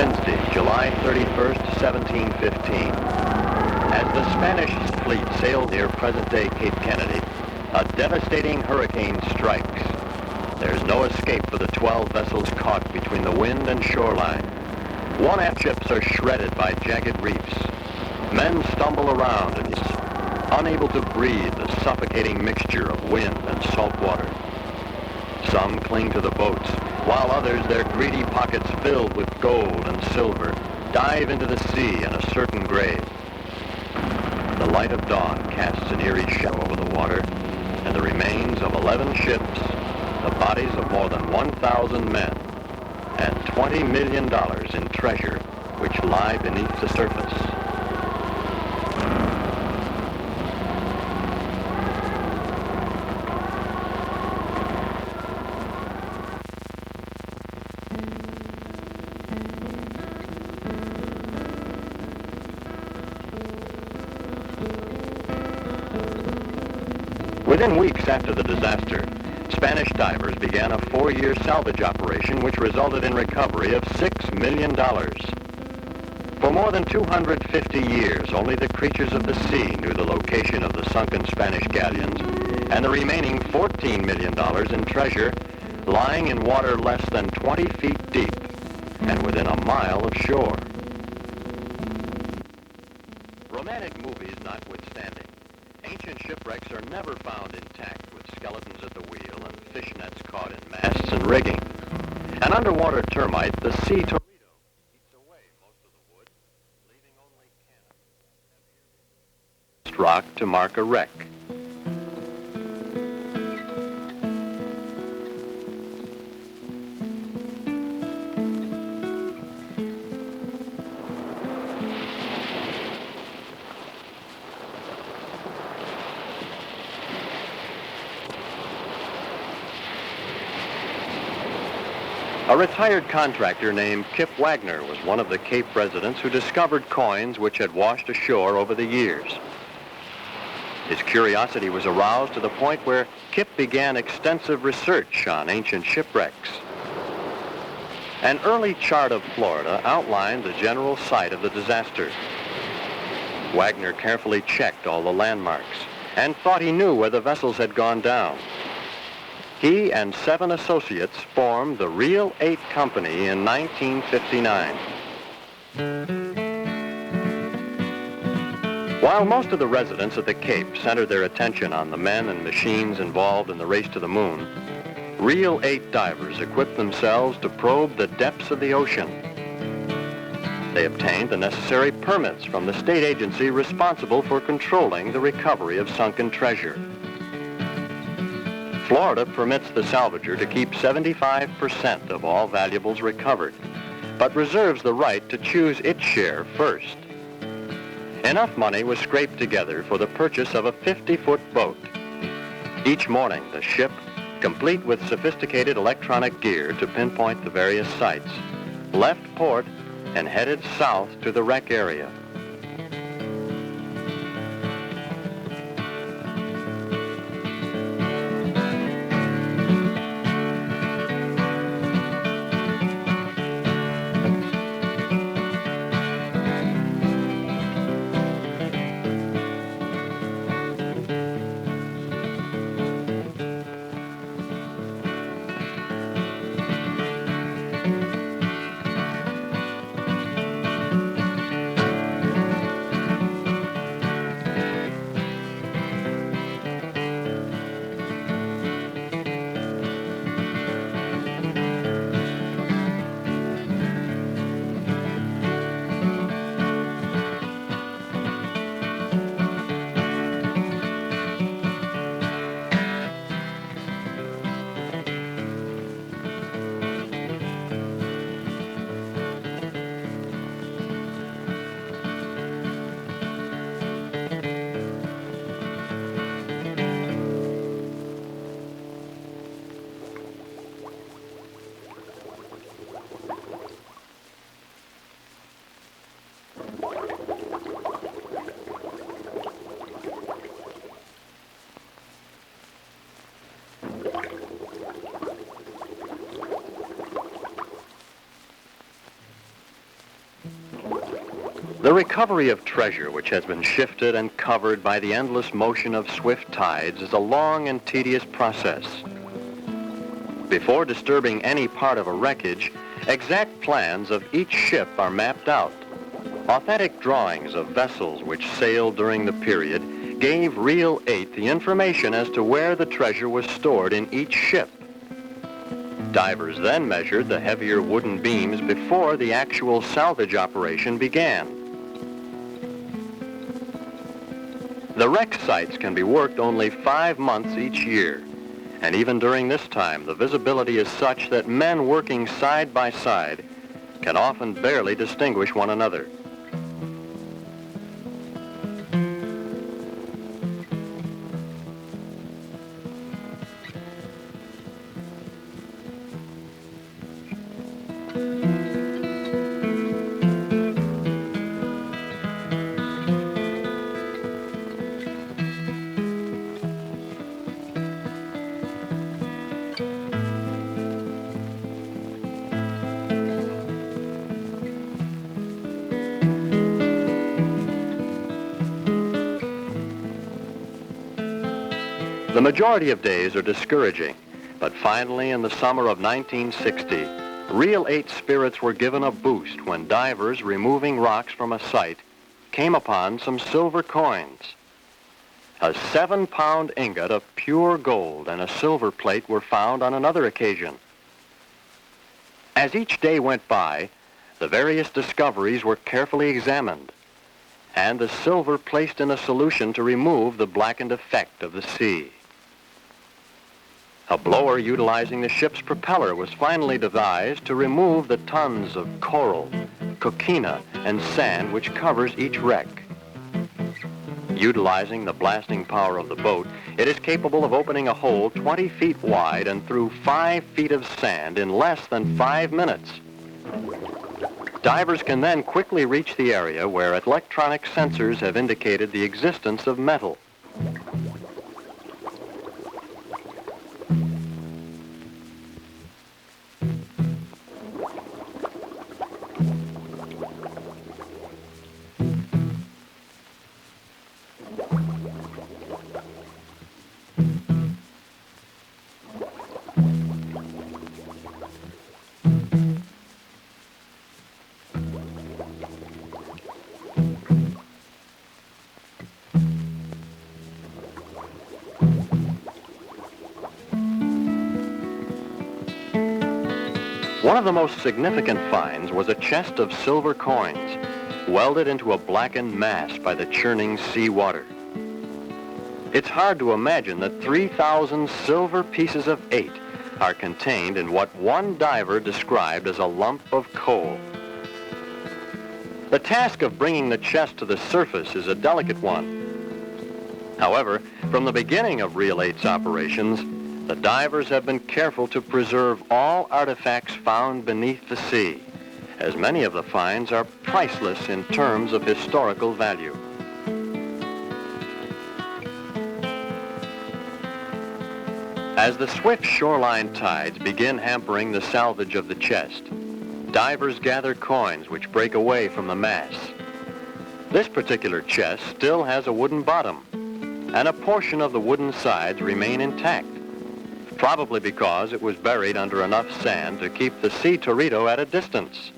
Wednesday, July 31st, 1715. As the Spanish fleet sailed near present-day Cape Kennedy, a devastating hurricane strikes. There's no escape for the 12 vessels caught between the wind and shoreline. One-aft ships are shredded by jagged reefs. Men stumble around and unable to breathe the suffocating mixture of wind and salt water. Some cling to the boats, while others, their greedy pockets filled with gold and silver, dive into the sea in a certain grave. The light of dawn casts an eerie shadow over the water, and the remains of 11 ships, the bodies of more than 1,000 men, and $20 million in treasure which lie beneath the surface. Within weeks after the disaster, Spanish divers began a 4-year salvage operation which resulted in recovery of $6 million. For more than 250 years, only the creatures of the sea knew the location of the sunken Spanish galleons and the remaining $14 million in treasure lying in water less than 20 feet deep and within a mile of shore. Romantic movies notwithstanding, ancient shipwrecks are never found intact with skeletons at the wheel and fishnets caught in masts and rigging. An underwater termite, the sea torpedo, eats away most of the wood, leaving only cannons. Rock to mark a wreck. A retired contractor named Kip Wagner was one of the Cape residents who discovered coins which had washed ashore over the years. His curiosity was aroused to the point where Kip began extensive research on ancient shipwrecks. An early chart of Florida outlined the general site of the disaster. Wagner carefully checked all the landmarks and thought he knew where the vessels had gone down. He and 7 associates formed the Real 8 Company in 1959. While most of the residents at the Cape centered their attention on the men and machines involved in the race to the moon, Real 8 divers equipped themselves to probe the depths of the ocean. They obtained the necessary permits from the state agency responsible for controlling the recovery of sunken treasure. Florida permits the salvager to keep 75% of all valuables recovered, but reserves the right to choose its share first. Enough money was scraped together for the purchase of a 50-foot boat. Each morning, the ship, complete with sophisticated electronic gear to pinpoint the various sites, left port and headed south to the wreck area. The recovery of treasure, which has been shifted and covered by the endless motion of swift tides, is a long and tedious process. Before disturbing any part of a wreckage, exact plans of each ship are mapped out. Authentic drawings of vessels which sailed during the period gave Reel 8 the information as to where the treasure was stored in each ship. Divers then measured the heavier wooden beams before the actual salvage operation began. The wreck sites can be worked only 5 months each year, and even during this time, the visibility is such that men working side by side can often barely distinguish one another. The majority of days are discouraging, but finally in the summer of 1960, Reel 8 spirits were given a boost when divers removing rocks from a site came upon some silver coins. A 7-pound ingot of pure gold and a silver plate were found on another occasion. As each day went by, the various discoveries were carefully examined, and the silver placed in a solution to remove the blackened effect of the sea. A blower utilizing the ship's propeller was finally devised to remove the tons of coral, coquina, and sand which covers each wreck. Utilizing the blasting power of the boat, it is capable of opening a hole 20 feet wide and through 5 feet of sand in less than 5 minutes. Divers can then quickly reach the area where electronic sensors have indicated the existence of metal. One of the most significant finds was a chest of silver coins, welded into a blackened mass by the churning sea water. It's hard to imagine that 3,000 silver pieces of 8 are contained in what one diver described as a lump of coal. The task of bringing the chest to the surface is a delicate one. However, from the beginning of Reel 8's operations, the divers have been careful to preserve all artifacts found beneath the sea, as many of the finds are priceless in terms of historical value. As the swift shoreline tides begin hampering the salvage of the chest, divers gather coins which break away from the mass. This particular chest still has a wooden bottom, and a portion of the wooden sides remain intact, probably because it was buried under enough sand to keep the sea torpedo at a distance.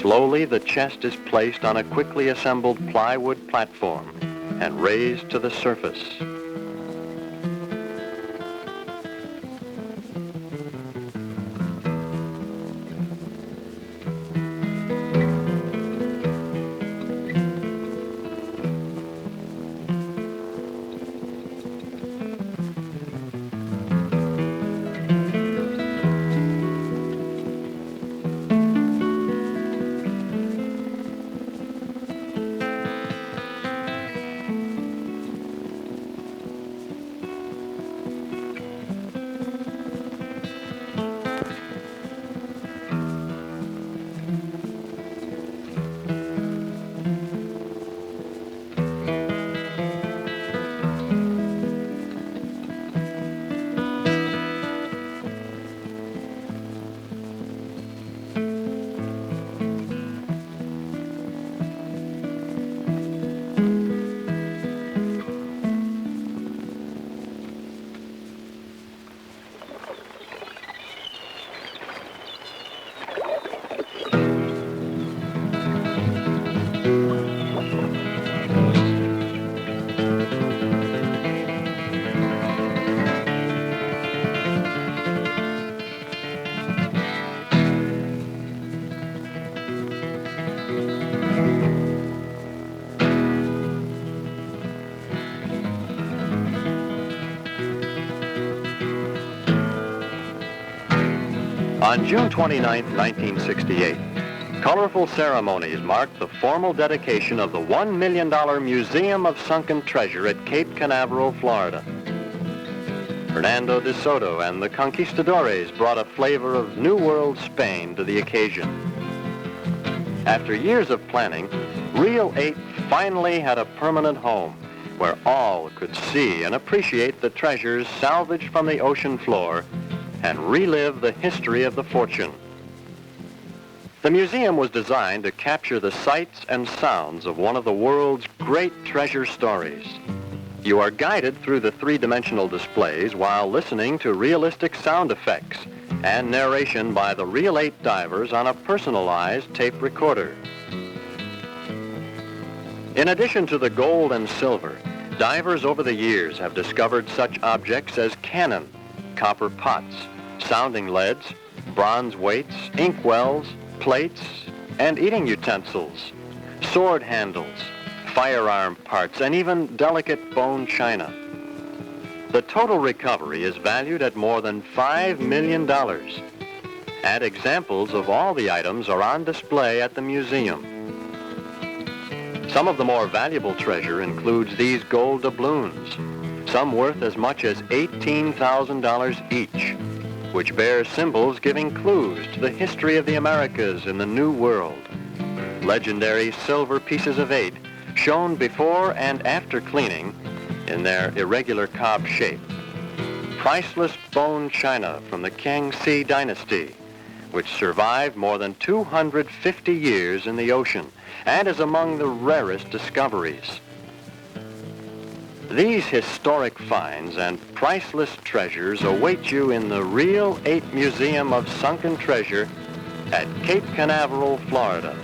Slowly, the chest is placed on a quickly assembled plywood platform and raised to the surface. On June 29, 1968, colorful ceremonies marked the formal dedication of the $1 million Museum of Sunken Treasure at Cape Canaveral, Florida. Fernando de Soto and the conquistadores brought a flavor of New World Spain to the occasion. After years of planning, Reel 8 finally had a permanent home where all could see and appreciate the treasures salvaged from the ocean floor and relive the history of the fortune. The museum was designed to capture the sights and sounds of one of the world's great treasure stories. You are guided through the three-dimensional displays while listening to realistic sound effects and narration by the Reel 8 divers on a personalized tape recorder. In addition to the gold and silver, divers over the years have discovered such objects as cannon, copper pots, sounding leads, bronze weights, inkwells, plates, and eating utensils, sword handles, firearm parts, and even delicate bone china. The total recovery is valued at more than $5 million, and examples of all the items are on display at the museum. Some of the more valuable treasure includes these gold doubloons, some worth as much as $18,000 each, which bear symbols giving clues to the history of the Americas in the New World. Legendary silver pieces of 8, shown before and after cleaning in their irregular cob shape. Priceless bone china from the Kangxi dynasty, which survived more than 250 years in the ocean and is among the rarest discoveries. These historic finds and priceless treasures await you in the Reel 8 Museum of Sunken Treasure at Cape Canaveral, Florida.